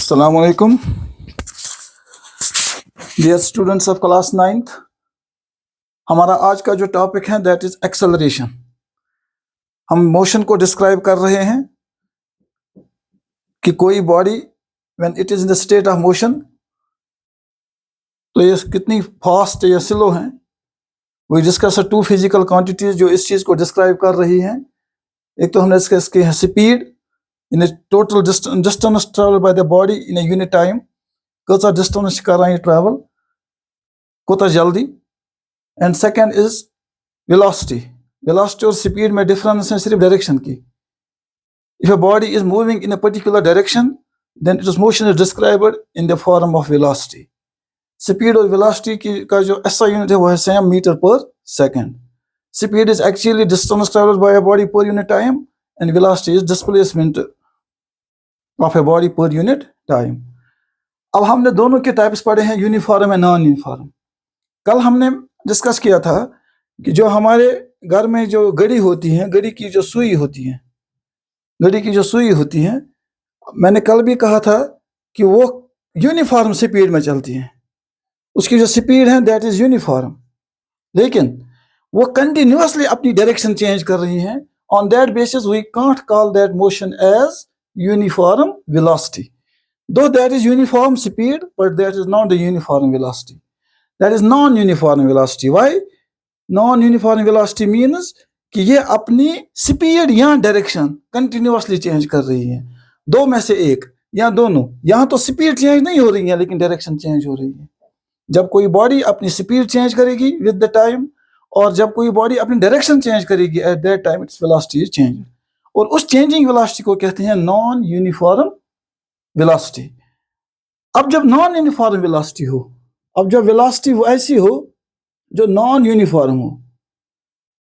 Assalamu alaikum, dear students of class 9th। हमारा आज का जो टॉपिक है दैट इज एक्सेलरेशन। हम मोशन को डिस्क्राइब कर रहे हैं कि कोई body when it is in the state of motion तो ये कितनी फास्ट या स्लो है। We discuss two physical quantities जो इस चीज़ को डिस्क्राइब कर रही हैं। एक तो हमने डिस्कस की है speed in a total distance travel by the body in a unit time, कौसा डिस्टेंस कर रहा है ट्रैवल कोता जल्दी। एंड सेकेंड इज वेलोसिटी और स्पीड में डिफरेंस है सिर्फ डायरेक्शन की। If a body is moving in a particular direction then its motion is described in the form of velocity। Speed और वेलोसिटी की का जो SI यूनिट है वो है सेम मीटर पर second. Speed is actually distance travelled by a body पर unit time and velocity is displacement of a body पर यूनिट टाइम। अब हमने दोनों के टाइप्स पढ़े हैं, यूनिफॉर्म एंड नॉन यूनिफॉर्म। कल हमने डिस्कस किया था कि जो हमारे घर में जो घड़ी होती है, घड़ी की जो सुई होती है, मैंने कल भी कहा था कि वो यूनिफॉर्म स्पीड में चलती है। उसकी जो स्पीड है दैट इज यूनिफॉर्म, लेकिन वो कंटिन्यूअसली अपनी डायरेक्शन चेंज कर रही हैं। On that basis we can't call that motion as uniform velocity, though that is uniform speed but that is not the uniform velocity, that is non-uniform velocity। why non-uniform velocity means कि ये अपनी speed या direction continuously change कर रही है, दो में से एक या दोनों। यहाँ तो स्पीड चेंज नहीं हो रही है लेकिन डायरेक्शन चेंज हो रही है। जब कोई बॉडी अपनी स्पीड चेंज करेगी विद द टाइम और जब कोई बॉडी अपनी डायरेक्शन चेंज करेगी at that time its velocity is change, और उस चेंजिंग वेलोसिटी को कहते हैं नॉन यूनिफॉर्म वेलोसिटी। अब जब नॉन यूनिफॉर्म वेलोसिटी हो, अब जब वेलोसिटी वो ऐसी हो जो नॉन यूनिफॉर्म हो,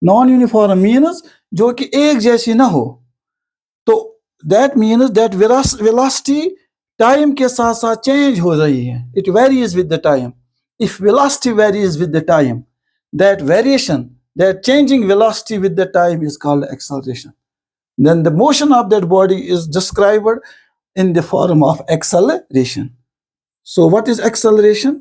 नॉन यूनिफॉर्म मीन्स जो कि एक जैसी ना हो, तो that means that velocity time के साथ साथ चेंज हो रही है। It varies with the time. If velocity varies with the time, that variation, that changing velocity with the time is called acceleration. Then the motion of that body is described in the form of acceleration। So what is acceleration?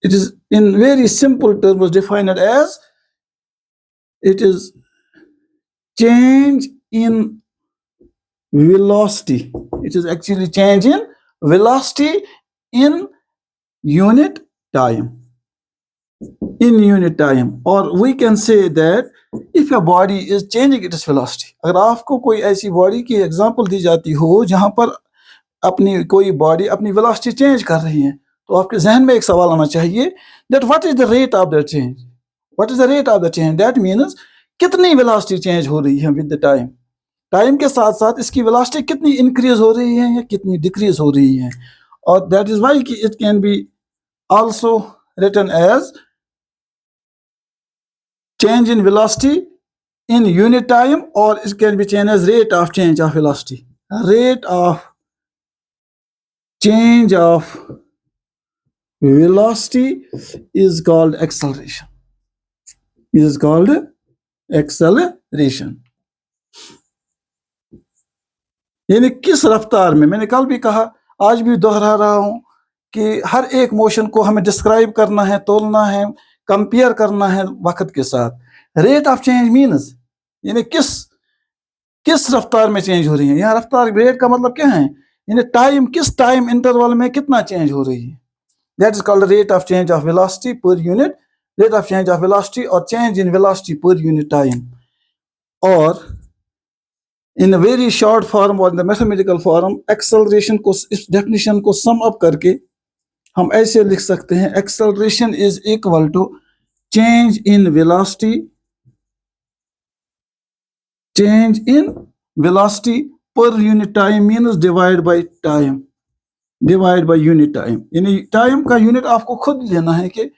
It is in very simple terms defined as it is change in velocity। It is actually change in velocity in unit time, or we can say that if a body is changing its velocity। अगर आपको कोई ऐसी body की example दी जाती हो जहां पर अपनी कोई बॉडी अपनी वेलोसिटी चेंज कर रही है, तो आपके जहन में एक सवाल आना चाहिए that what is the rate of that change? What is the rate of the change? That means कितनी वेलोसिटी चेंज हो रही है विद द टाइम। टाइम के साथ साथ इसकी वेलोसिटी कितनी इंक्रीज हो रही है या कितनी डिक्रीज हो रही है। और दैट इज व्हाई कि it can be also written as change in velocity in unit time, or it can be changed as rate of change of velocity। Rate of change of velocity is called acceleration, is called acceleration। यानी किस रफ्तार में, मैंने कल भी कहा आज भी दोहरा रहा हूं कि हर एक मोशन को हमें डिस्क्राइब करना है, तोलना है, कंपेयर करना है वक्त के साथ। रेट ऑफ चेंज मीन्स यानी किस रफ्तार में चेंज हो रही है। यहाँ रफ्तार रेट का मतलब क्या है, यानी टाइम, किस टाइम इंटरवल में कितना चेंज हो रही है। That is called rate of change of velocity per unit, rate of change of velocity और change in velocity per unit time. और इन वेरी शॉर्ट फॉर्म और in the mathematical form acceleration को, इस definition को sum up करके हम ऐसे लिख सकते हैं, acceleration is equal to change in velocity, change in velocity per unit time means divide by time, divide by unit time. यानी टाइम का यूनिट आपको खुद लेना है कि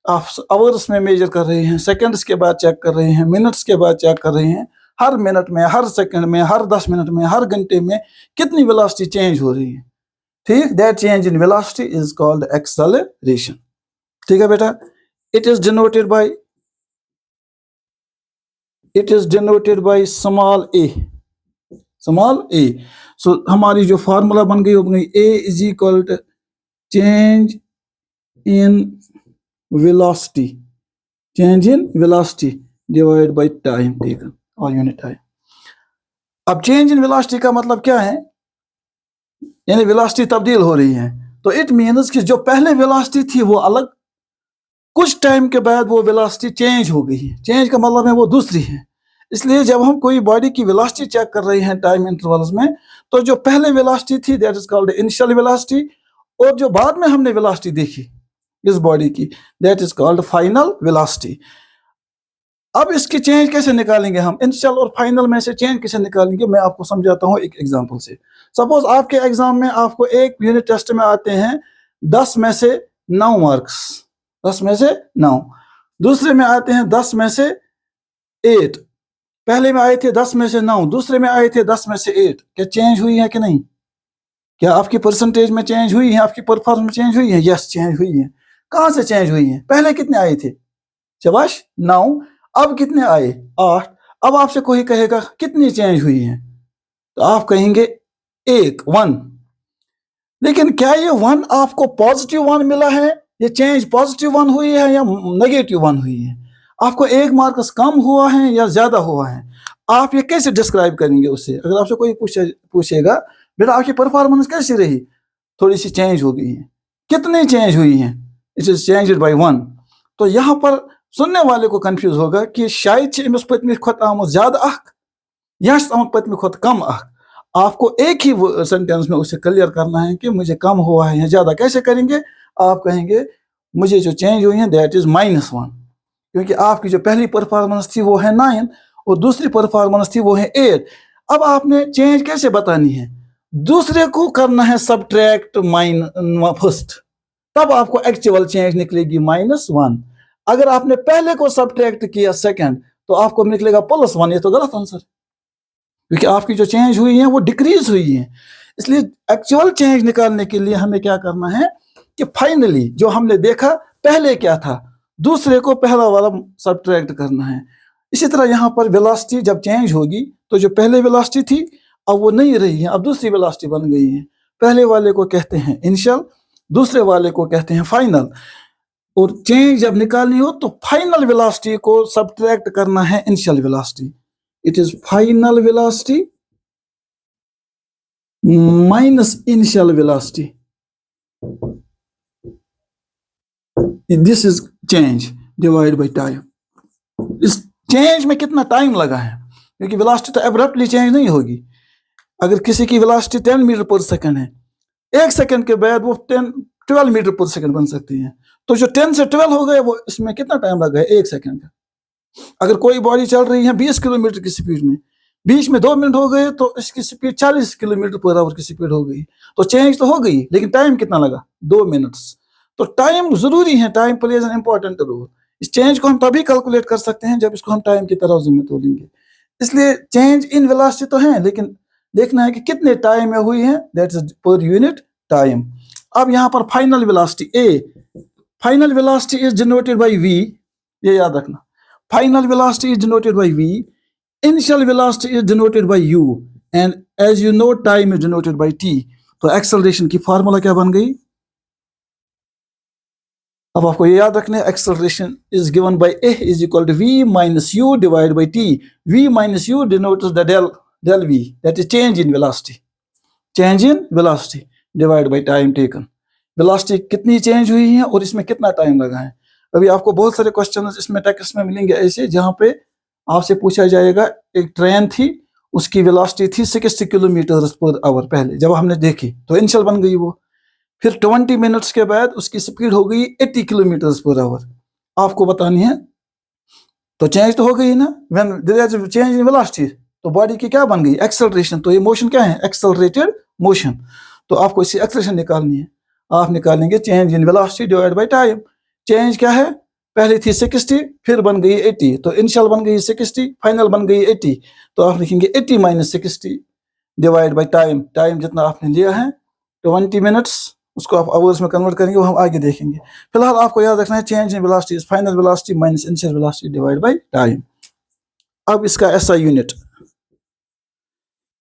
आप आवर्स में मेजर कर रहे हैं, सेकंड्स के बाद चेक कर रहे हैं, मिनट्स के बाद चेक कर रहे हैं, हर मिनट में, हर सेकंड में, हर 10 मिनट में, हर घंटे में कितनी वेलोसिटी चेंज हो रही है। ठीक, that change in velocity is called acceleration. ठीक है बेटा, it is denoted by small a। Small a। So हमारी जो फार्मूला बन गई वो बन गई a is equal to change in velocity, change in velocity divide by time taken और यूनिट टाइम। अब चेंज इन वेलोसिटी का मतलब क्या है, यानी वेलोसिटी तब्दील हो रही है, तो इट मीन्स कि जो पहले वेलोसिटी थी वो अलग, कुछ टाइम के बाद वो वेलोसिटी चेंज हो गई है। चेंज का मतलब है वो दूसरी है। इसलिए जब हम कोई बॉडी की वेलोसिटी चेक कर रहे हैं टाइम इंटरवल्स में, तो जो पहले वेलोसिटी थी that is called initial velocity, और जो बाद में हमने वेलोसिटी देखी इस बॉडी की that is called final velocity. अब इसकी चेंज कैसे निकालेंगे हम, इनिशियल और फाइनल में से चेंज कैसे निकालेंगे, मैं आपको समझाता हूँ एक एग्जांपल से। सपोज आपके एग्जाम में आपको एक यूनिट टेस्ट में आते हैं 10 में से 9 मार्क्स, 10 में से 9, दूसरे में आते हैं 10 में से 8, पहले में आए थे 10 में से 9, दूसरे में आए थे 10 में से 8। क्या चेंज हुई है कि नहीं? क्या आपकी परसेंटेज में चेंज हुई है, आपकी परफॉर्मेंस चेंज हुई है? यस, चेंज हुई है। कहां से चेंज हुई है? पहले कितने आए थे? शाबाश, 9। अब कितने आए? 8। अब आपसे कोई कहेगा कितनी चेंज हुई है, तो आप कहेंगे 1। लेकिन क्या ये 1 आपको पॉजिटिव 1 मिला है, ये चेंज पॉजिटिव 1 हुई है या नेगेटिव 1 हुई है? आपको 1 मार्क्स कम हुआ है या ज्यादा हुआ है? आप ये कैसे डिस्क्राइब करेंगे उससे? अगर आपसे कोई पूछेगा बेटा आपकी परफॉर्मेंस कैसी रही, थोड़ी सी चेंज हो गई है, कितनी चेंज हुई है? It is changed by 1। तो यहाँ पर सुनने वाले को कंफ्यूज होगा कि शायद अमिस पत्नी खुद आम ज्यादा अख या पत्नी खुद कम अख। आपको एक ही सेंटेंस में उसे क्लियर करना है कि मुझे कम हुआ है या ज्यादा। कैसे करेंगे? आप कहेंगे मुझे जो चेंज हुई है दैट इज -1, क्योंकि आपकी जो पहली परफॉर्मेंस थी वो है 9 और दूसरी परफॉर्मेंस थी वो है 8। अब आपने चेंज कैसे बतानी है? दूसरे को करना है सबट्रैक्ट फर्स्ट, तब आपको एक्चुअल चेंज निकलेगी -1। अगर आपने पहले को सबट्रैक्ट किया सेकंड, तो आपको निकलेगा +1। ये तो गलत आंसर, क्योंकि आपकी जो चेंज हुई है वो डिक्रीज हुई है। इसलिए एक्चुअल चेंज निकालने के लिए हमें क्या करना है कि फाइनली जो हमने देखा पहले क्या था, दूसरे को पहला वाला सबट्रैक्ट करना है। इसी तरह यहाँ पर वेलोसिटी जब चेंज होगी तो जो पहले वेलोसिटी थी अब वो नहीं रही है, अब दूसरी वेलोसिटी बन गई है। पहले वाले को कहते हैं इनिशियल, दूसरे वाले को कहते हैं फाइनल। और चेंज जब निकालनी हो तो फाइनल वेलोसिटी को सबट्रैक्ट करना है initial velocity. It is final velocity minus initial velocity, this is change divide by time. इस चेंज में कितना टाइम लगा है, क्योंकि वेलोसिटी तो एब्रप्टली चेंज नहीं होगी। अगर किसी की वेलोसिटी 10 मीटर पर सेकंड है, 1 सेकंड के बाद वो 12 मीटर पर सेकंड बन सकती है। तो जो 10 से 12 हो गए वो इसमें कितना टाइम लगा है? 1 सेकंड का। अगर कोई बॉडी चल रही है 20 किलोमीटर की स्पीड में, बीच में 2 मिनट हो गए तो इसकी स्पीड 40 किलोमीटर पर आवर की स्पीड हो गई। तो चेंज तो हो गई, लेकिन टाइम कितना लगा? 2 मिनट्स। तो टाइम जरूरी है, time plays an important role. इस चेंज को हम तभी कैलकुलेट कर सकते हैं जब इसको हम टाइम की तराजू में तोलेंगे। इसलिए चेंज इन वेलोसिटी तो है, लेकिन देखना है कि कितने टाइम में हुई है, that is per unit time. अब यहाँ पर final velocity a, final velocity is denoted by v, ये याद रखना। Final velocity is denoted by v, initial velocity is denoted by u, and as you know time is denoted by t। तो acceleration की formula क्या बन गई? अब आपको ये याद रखना है, acceleration is given by a is equal to v minus u divide by t। v minus u denotes the del v, that is change in velocity, change in velocity divide by time taken. Velocity कितनी change हुई है और इसमें कितना time लगा है। अभी आपको बहुत सारे क्वेश्चन इसमें टेक्स्ट में मिलेंगे ऐसे, जहां पे आपसे पूछा जाएगा एक ट्रेन थी, उसकी वेलोसिटी थी 60 किलोमीटर पर आवर पहले जब हमने देखी, तो इनिशियल बन गई वो। फिर 20 मिनट्स के बाद उसकी स्पीड हो गई 80 किलोमीटर पर आवर, आपको बतानी है। तो चेंज तो हो गई ना, when there is change in velocity, तो बॉडी की क्या बन गई? एक्सेलरेशन। तो ये मोशन क्या है? Accelerated motion. तो आपको इससे एक्सेलरेशन निकालनी है। आप निकालेंगे change in velocity divide by time. Change क्या है? पहले थी 60, फिर बन गई 80, तो इनिशियल बन गई 60, फाइनल बन गई 80। तो आप लिखेंगे 80 minus 60 divide by time. Time जितना आपने लिया है 20 मिनट्स, उसको आप आवर्स में कन्वर्ट करेंगे, वो हम आगे देखेंगे। फिलहाल आपको याद रखना है change in velocity is final velocity minus initial velocity divide by time. अब इसका एसआई यूनिट,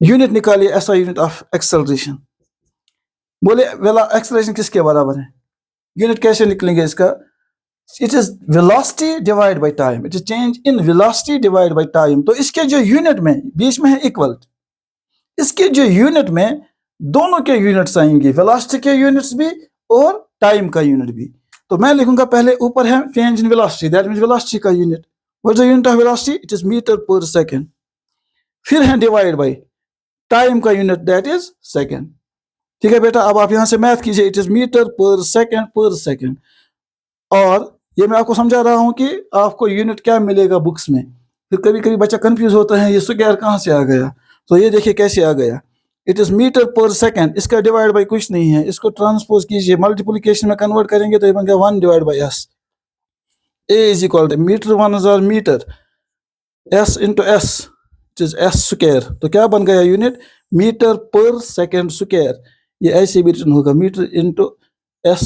यूनिट निकालिए ऐसा यूनिट ऑफ एक्सेलरेशन। बोले एक्सेलरेशन किसके बराबर है? यूनिट कैसे निकलेंगे इसका? It is velocity divide by time, it is change in velocity divide by time. तो इसके जो यूनिट में बीच में है इक्वल, इसके जो यूनिट में दोनों के यूनिट्स आएंगे, वेलोसिटी के यूनिट्स भी और टाइम का यूनिट भी। तो मैं लिखूंगा पहले ऊपर है change in velocity, that means velocity का unit. What is the unit of velocity? It is metre per second. फिर है डिवाइड बाय टाइम का यूनिट, दैट इज सेकंड। ठीक है बेटा, अब आप यहां से मैथ कीजिए, it is metre per second. और ये मैं आपको समझा रहा हूं कि आपको यूनिट क्या मिलेगा बुक्स में। फिर कभी कभी बच्चा कंफ्यूज होता है, ये स्क्वायर कहां से आ गया? तो ये देखिए कैसे आ गया, it is metre per second, इसका डिवाइड बाय कुछ नहीं है, इसको ट्रांसपोज कीजिए, मल्टीप्लिकेशन में कन्वर्ट करेंगे तो ये बन गया 1 divide by s। a is equal to metre 1 हजार metre, s into s, it is s square. तो क्या बन गया unit? Metre per second square. ये ऐसे भी रिटर्न होगा, मीटर इंटू s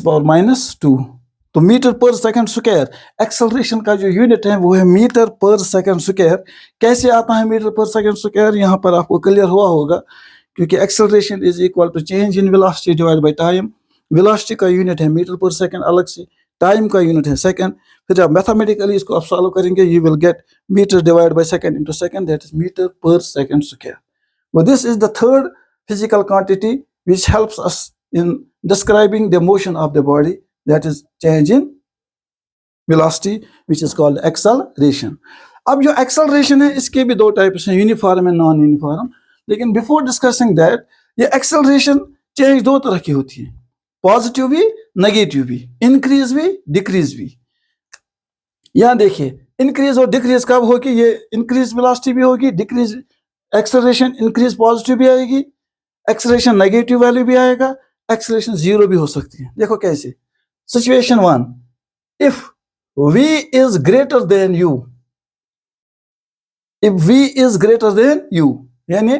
पावर -2। तो metre per second square, acceleration का जो यूनिट है वो है मीटर पर सेकंड स्क्वायर। कैसे आता है मीटर पर सेकंड स्क्वायर? यहाँ पर आपको क्लियर हुआ होगा, क्योंकि acceleration is equal to change in velocity divide by time. वेलोसिटी का यूनिट है मीटर पर सेकंड अलग से, टाइम का यूनिट है सेकंड। फिर जब मैथमेटिकली इसको आप सॉल्व करेंगे, you will get metre divide by second into second, that is metre per second square. Well, this is the third physical quantity which helps us in describing the motion of the body, that is change in velocity, which is called acceleration. अब जो acceleration है इसके भी दो types हैं, uniform and non uniform. लेकिन before discussing that, ये acceleration change दो तरह की होती है, पॉजिटिव भी नेगेटिव भी, इंक्रीज भी डिक्रीज भी। यहाँ देखिए इंक्रीज और डिक्रीज कब होगी? ये इंक्रीज वेलोसिटी भी होगी, डिक्रीज एक्सेलरेशन इंक्रीज पॉजिटिव भी आएगी, एक्सेलरेशन नेगेटिव वैल्यू भी आएगा, एक्सेलरेशन जीरो भी हो सकती है। देखो कैसे, situation 1, if v is greater than u, if v is greater than u, यानी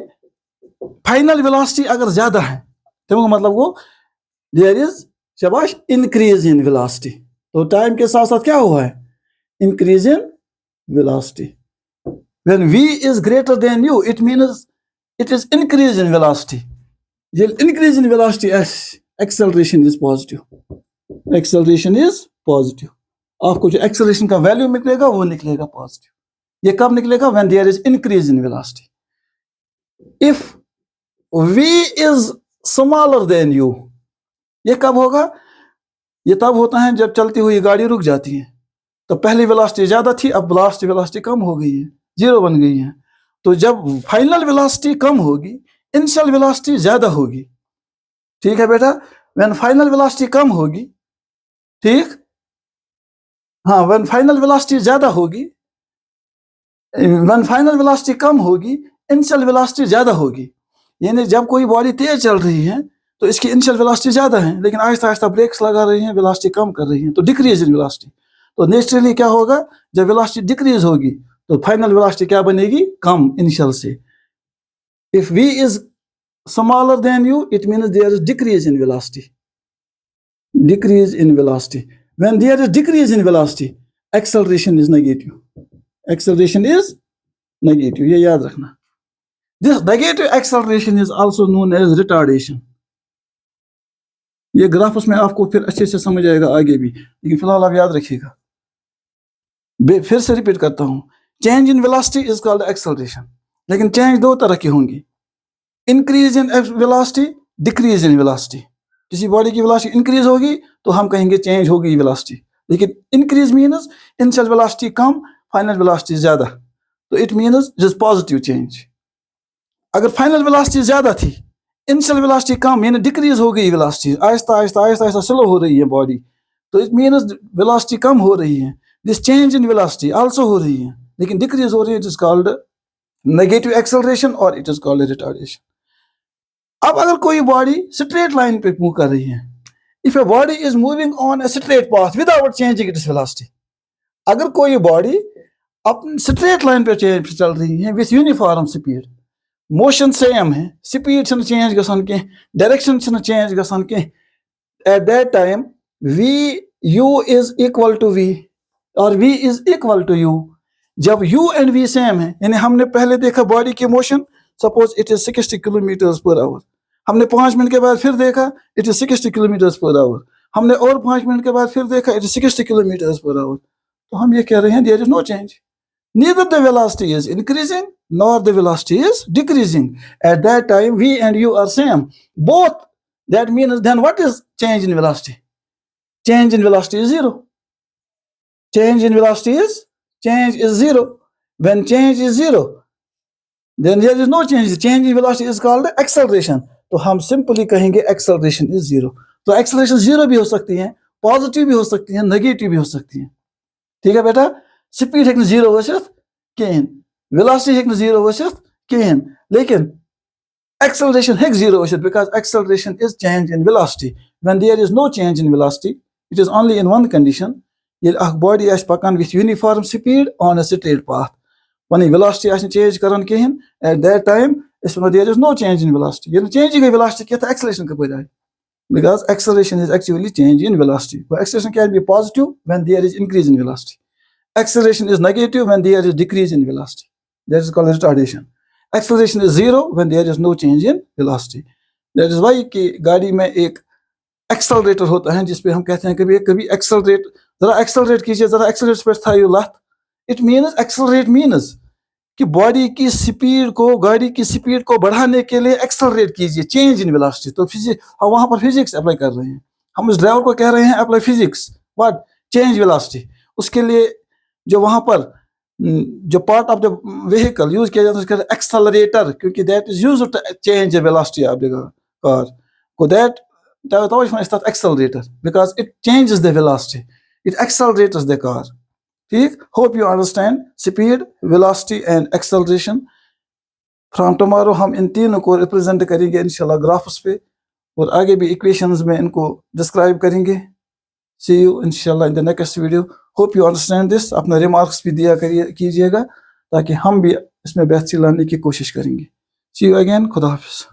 फाइनल वेलोसिटी अगर ज्यादा है तो मतलब वो देयर इज शाबाश इंक्रीज इन वेलोसिटी। तो टाइम के साथ साथ क्या हुआ है? Increase in velocity. When v is greater than u, it means it is increase in velocity. The increase in velocity, acceleration is positive. Acceleration is positive. आपको जो acceleration का value निकलेगा वो निकलेगा positive. ये कब निकलेगा? When there is increase in velocity. If v is smaller than u, ये कब होगा? ये तब होता है जब चलती हुई गाड़ी रुक जाती है। तो पहली वेलोसिटी ज्यादा थी, अब लास्ट वेलोसिटी कम हो गई है, जीरो बन गई है। तो जब फाइनल वेलोसिटी कम होगी, इनिशियल वेलोसिटी ज्यादा होगी। ठीक है बेटा, व्हेन फाइनल वेलोसिटी कम होगी, ठीक, हाँ, व्हेन फाइनल वेलोसिटी ज्यादा होगी, व्हेन फाइनल वेलोसिटी कम होगी, इनिशियल वेलोसिटी ज्यादा होगी। यानी जब कोई बॉडी तेज चल रही है तो इसकी इनिशियल वेलोसिटी ज्यादा है, लेकिन आहिस्ता आहिस्ता ब्रेक्स लगा रही है, वेलोसिटी कम कर रही है, तो डिक्रीज इन वेलोसिटी। तो नेचुरली क्या होगा? जब वेलोसिटी डिक्रीज होगी तो फाइनल वेलोसिटी क्या बनेगी? कम इनिशियल से। If v is smaller than u, it means there is decrease in velocity. Decrease in velocity, when there is decrease in velocity, acceleration is negative. Acceleration is negative, ये याद रखना। This negative acceleration is also known as retardation. ये graph उसमें आपको फिर अच्छे से समझ आएगा आगे भी, लेकिन फिलहाल आप याद रखिएगा। फिर से रिपीट करता हूं, change in velocity is called acceleration. लेकिन चेंज दो तरह की होंगी, increase in velocity, decrease in velocity. किसी बॉडी की वेलोसिटी इंक्रीज होगी तो हम कहेंगे चेंज होगी वेलोसिटी, लेकिन इंक्रीज मीन्स इनिशियल वेलोसिटी कम, फाइनल वेलोसिटी ज्यादा, तो it means it is positive change. अगर फाइनल वेलोसिटी ज्यादा थी, इनिशियल वेलोसिटी कम, यानी डिक्रीज हो गई वेलोसिटी, आहिस्ता आहिस्ता आहिस्ता आहिस्ता स्लो हो रही है बॉडी, तो इट मीन्स वेलोसिटी कम हो रही है। This change in velocity also हो रही है, लेकिन डिक्रीज हो रही है, it is called negative acceleration और इट इज कॉल्ड रिटार्डेशन। अब अगर कोई बॉडी स्ट्रेट लाइन पे मूव कर रही है, if a body is moving on a straight path without changing its velocity, अगर कोई बॉडी अपनी स्ट्रेट लाइन पे चल रही है with uniform speed, motion same है, स्पीड चेंज गसान के, डायरेक्शन चेंज गसान के, at that time v u is equal to v और v is equal to u, जब u एंड v सेम है, यानी हमने पहले देखा बॉडी की motion, suppose it is 60 kilometres per hour, हमने 5 मिनट के बाद फिर देखा it is 60 kilometres per hour, हमने और 5 मिनट के बाद फिर देखा it is 60 kilometres per hour, तो हम ये कह रहे हैं there is no change, neither the velocity is increasing nor the velocity is decreasing. At that time v and u are same, both. That means then what is change in velocity? Change in velocity is zero. Change in velocity is zero. When change is zero, then there is no change. Change in velocity is called acceleration. तो हम simply कहेंगे acceleration is zero. तो acceleration zero भी हो सकती है, positive भी हो सकती है, नेगेटिव भी हो सकती है, ठीक है बेटा। स्पीड हेक्न जीरो वसित कहें, वेलोसिटी हेक्न जीरो वसित कहें, लेकिन acceleration हेक जीरो वसित, because acceleration is change in velocity. When there is no change in velocity, it is only in one condition. ये body आस पकान with uniform speed on a straight path. When velocity us change करन कहें, at that time there is no change in velocity. ये change गई velocity क्या था, acceleration कब आए? Because acceleration is actually change in velocity. But acceleration can be positive when there is increase in velocity. Acceleration is negative when there is decrease in velocity. That is called retardation. Acceleration is zero when there is no change in velocity. That is why कि गाड़ी में एक accelerator होता है जिस पे हम कहते हैं कभी कभी एक्सेलरेट, जरा एक्सेलरेट कीजिए, जरा एक्सेलरेट पे था ये लत. It means एक्सेलरेट मीन्स कि बॉडी की स्पीड को, गाड़ी की स्पीड को बढ़ाने के लिए एक्सेलरेट कीजिए, चेंज इन वेलोसिटी. तो फिजिक्स, हम वहां पर फिजिक्स अप्लाई कर रहे हैं, हम उस ड्राइवर को कह रहे हैं apply physics, what, change velocity. उसके लिए जो वहां पर जो part of the vehicle use किया जाता है उसका एक्सेलरेटर, क्योंकि that is used to change the velocity of the car को, दैट तवज्जो इस तथ accelerator, because it changes the velocity, it accelerates the car. ठीक, hope you understand speed, velocity and acceleration. From tomorrow हम इन तीनों को रिप्रेजेंट करेंगे इंशाल्लाह ग्राफ्स पे, और आगे भी इक्वेशंस में इनको डिस्क्राइब करेंगे. See you inshallah in the next video. Hope you understand this. अपना रिमार्क्स भी दिया कीजिएगा ताकि हम भी इसमें बेहतरी लाने की कोशिश करेंगे. See you again. खुदा हाफिज़.